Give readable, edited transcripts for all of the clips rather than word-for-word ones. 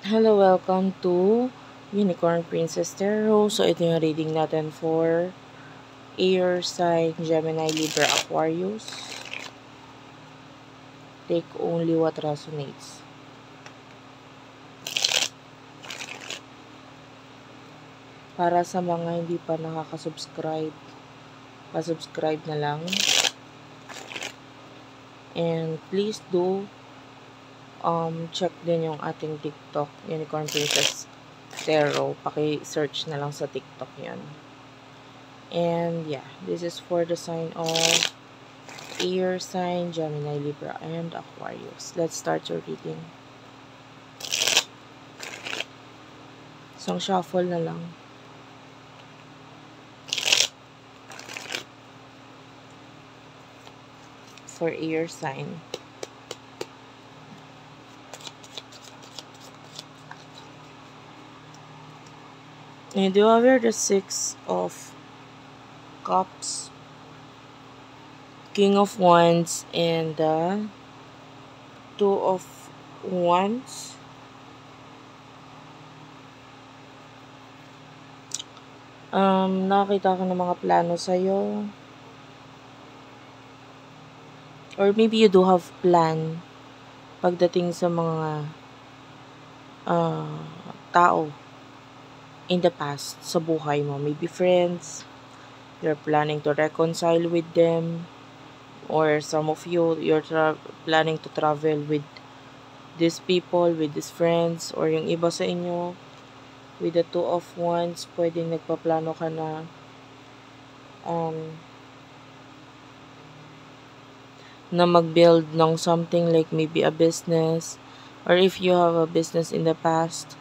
Hello, welcome to Unicorn Princess Tarot. So, ito yung reading natin for Air sign, Gemini, Libra, Aquarius. Take only what resonates. Para sa mga hindi pa nakaka-subscribe, pa-subscribe na lang. And please do check din yung ating TikTok, Unicorn Princess Tarot. Paki-search na lang sa TikTok yan. And yeah, this is for the sign of Air sign, Gemini, Libra, and Aquarius. Let's start your reading. Isang shuffle na lang. For Air sign. And you have here the Six of Cups, King of Wands, and the Two of Wands. Nakita ko ng mga plano sa'yo. Or maybe you do have plan pagdating sa mga tao in the past sa buhay mo. Maybe friends, you're planning to reconcile with them, or some of you, you're planning to travel with these people, with these friends, or yung iba sa inyo, with the Two of Wands, pwedeng nagpaplano ka na mag-build ng something like maybe a business, or if you have a business in the past,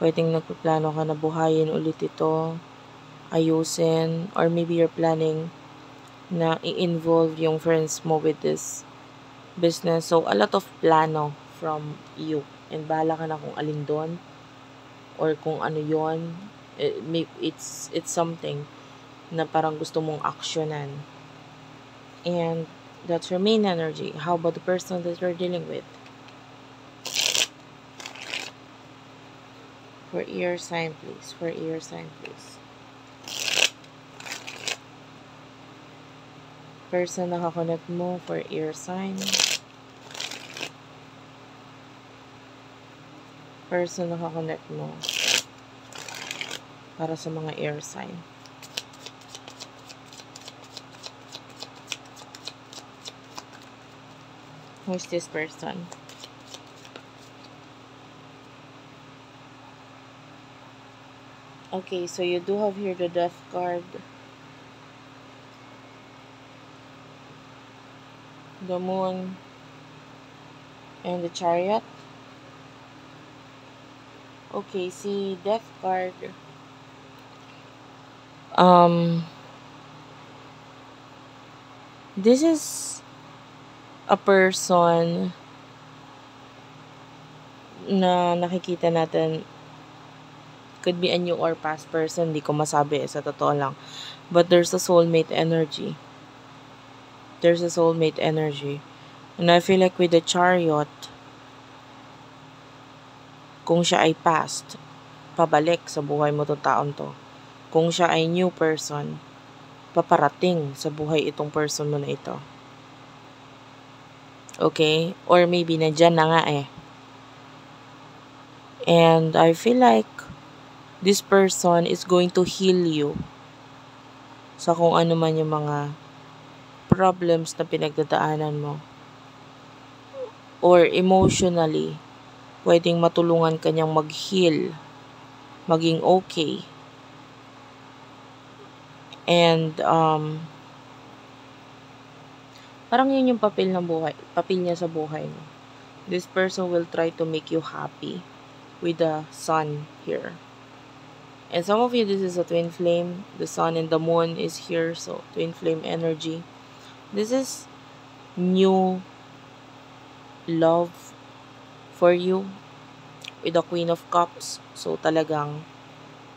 pwedeng nagpaplano ka na buhayin ulit ito, ayusin, or maybe you're planning na i-involve yung friends mo with this business. So, a lot of plano from you. And bahala ka na kung alin doon, or kung ano yon. It's something na parang gusto mong aksyonan. And that's your main energy. How about the person that you're dealing with? For Air sign, please. For Air sign, please. Person na kakonect mo for Air sign. Person na kakonect mo para sa mga Air sign. Who's this person? Okay, so you do have here the Death card, the Moon, and the Chariot. Okay, si Death card, this is a person na nakikita natin, could be a new or past person, di ko masabi sa totoo lang. But there's a soulmate energy. There's a soulmate energy. And I feel like with the Chariot, kung siya ay past, pabalik sa buhay mo to taon to. Kung siya ay new person, paparating sa buhay itong person mo na ito. Okay? Or maybe nandyan na nga eh. And I feel like this person is going to heal you sa kung ano man yung mga problems na pinagdadaanan mo. Or emotionally, pwedeng matulungan kanyang mag-heal, maging okay. And parang yun yung papel niya sa buhay mo. This person will try to make you happy with the sun here. And some of you, this is a twin flame. The sun and the moon is here, so twin flame energy. This is new love for you with the Queen of Cups. So talagang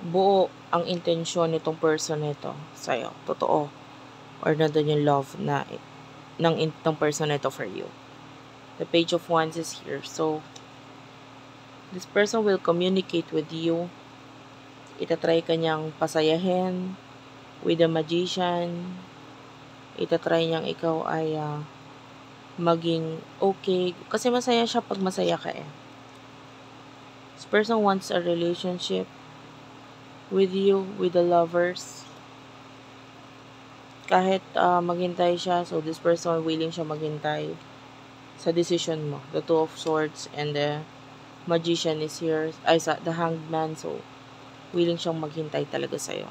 buo ang intensyon nitong person nito sa'yo. Totoo. Or nandun yung love na ng person nito for you. The Page of Wands is here. So This person will communicate with you. Itatry ka niyang pasayahin with the magician. Itatry niyang ikaw ay maging okay. Kasi masaya siya pag masaya ka eh. This person wants a relationship with you, with the lovers. Kahit maghintay siya, so this person willing siya maghintay sa decision mo. The Two of Swords and the Magician is here. The Hanged Man, so willing siyang maghintay talaga sa'yo.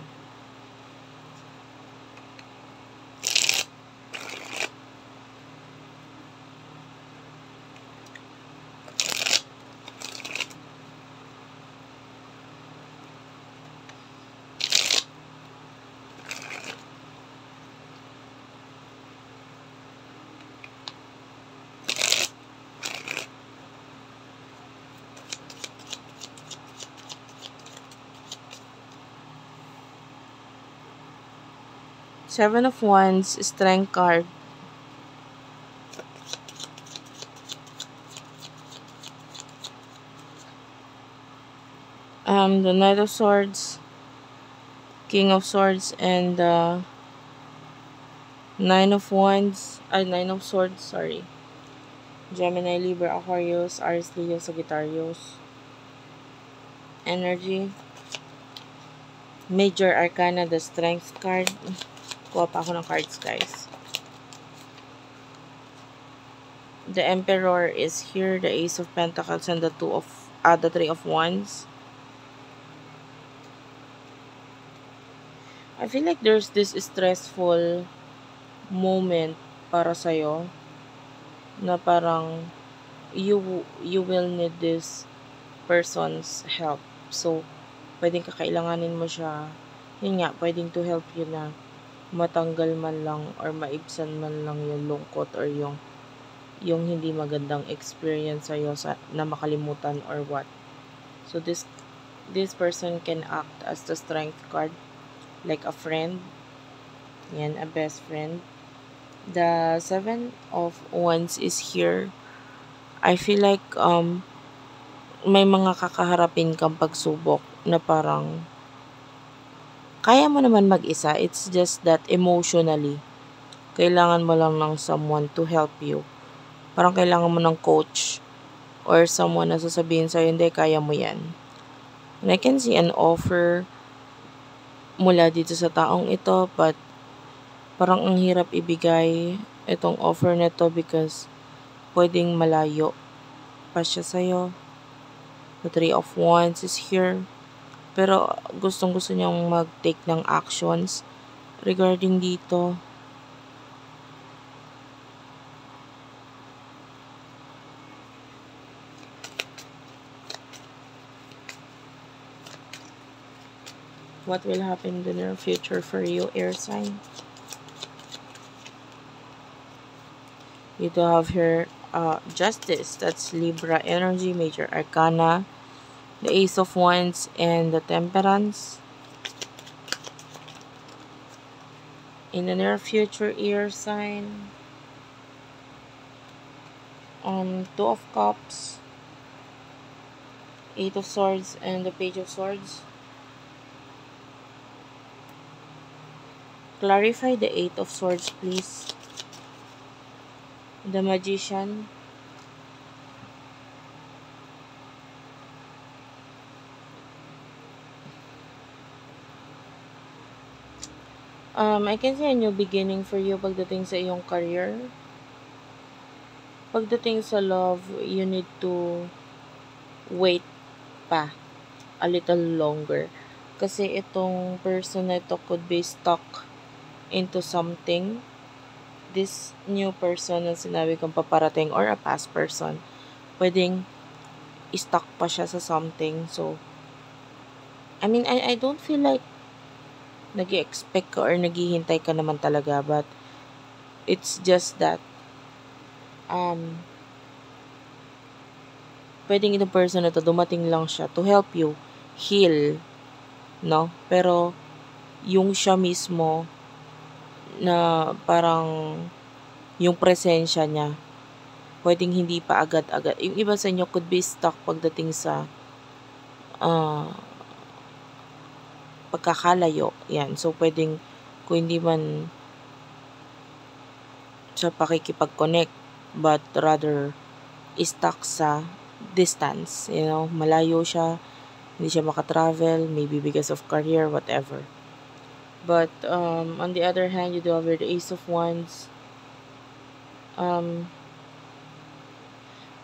Seven of Wands, Strength card. The Knight of Swords, King of Swords, and the Nine of Swords, sorry. Gemini, Libra, Aquarius, Aries, Leo, Sagittarius. Energy. Major Arcana, the Strength card. Kuha pa ako ng cards, guys. The Emperor is here, the Ace of Pentacles, and the Three of Wands. I feel like there's this stressful moment para sa'yo na parang you will need this person's help. So, pwedeng kakailanganin mo siya. Yun nga, pwedeng to help you na matanggal man lang or maibsan man lang yung lungkot or yung hindi magandang experience sa'yo na makalimutan or what. So, this person can act as the Strength card, like a friend. Yan, a best friend. The Seven of Wands is here. I feel like may mga kakaharapin kang pagsubok na parang kaya mo naman mag-isa. It's just that emotionally, kailangan mo lang ng someone to help you. Parang kailangan mo ng coach or someone na sasabihin sa'yo, hindi, kaya mo yan. And I can see an offer mula dito sa taong ito, but parang ang hirap ibigay itong offer na to because pwedeng malayo pa siya sa'yo. The Three of Wands is here. Pero gustong-gusto niyang mag-take ng actions regarding dito. What will happen in the near future for you, air sign? You do have here Justice. That's Libra energy, Major Arcana. The Ace of Wands and the Temperance. In the near future, air sign. Two of Cups, Eight of Swords, and the Page of Swords. Clarify the Eight of Swords, please. The Magician. I can see a new beginning for you pagdating sa iyong career. Pagdating sa love, you need to wait pa a little longer. Kasi itong person na ito could be stuck into something. This new person na sinabi kong paparating or a past person, pwedeng stuck pa siya sa something. So, I mean, I don't feel like nag-expect ka or naghihintay ka naman talaga, but it's just that pwedeng itong person na to dumating lang siya to help you heal, no? Pero yung siya mismo na parang yung presensya niya pwedeng hindi pa agad-agad. Yung iba sa inyo could be stuck pagdating sa ah, pagkakalayo. Yan. So, pwedeng kung hindi man sa pakikipag-connect, but rather stuck sa distance. Malayo siya, hindi siya makatravel, maybe because of career, whatever. But on the other hand, you do have the Ace of Wands.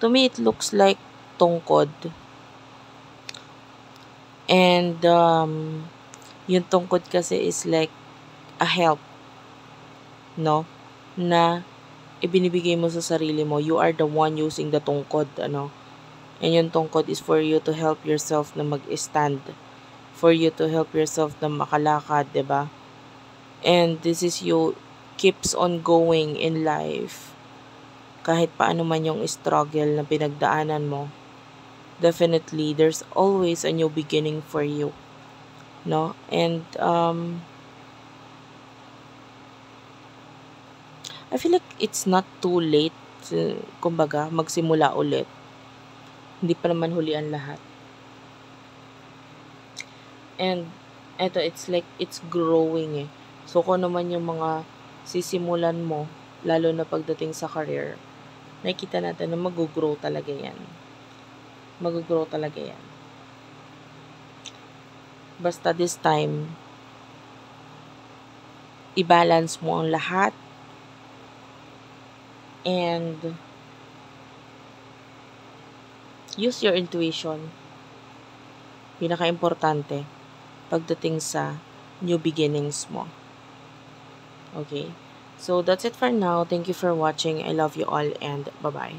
To me, it looks like tungkod. And yung tungkod kasi is like a help, no? Na ibinibigay mo sa sarili mo. You are the one using the tungkod, And yung tungkod is for you to help yourself na mag-stand. For you to help yourself na makalakad, 'di ba? And this is you keeps on going in life. Kahit paano man yung struggle na pinagdaanan mo, definitely there's always a new beginning for you, no? And I feel like it's not too late, kumbaga, magsimula ulit. Hindi pa naman huli ang lahat. And eto, it's like it's growing. So kung naman yung mga sisimulan mo, lalo na pagdating sa career, nakikita natin na mag-grow talaga yan. Mag-grow talaga yan. Basta this time, i-balance mo ang lahat. And use your intuition. Pinaka-importante pagdating sa new beginnings mo. Okay? So, that's it for now. Thank you for watching. I love you all and bye-bye.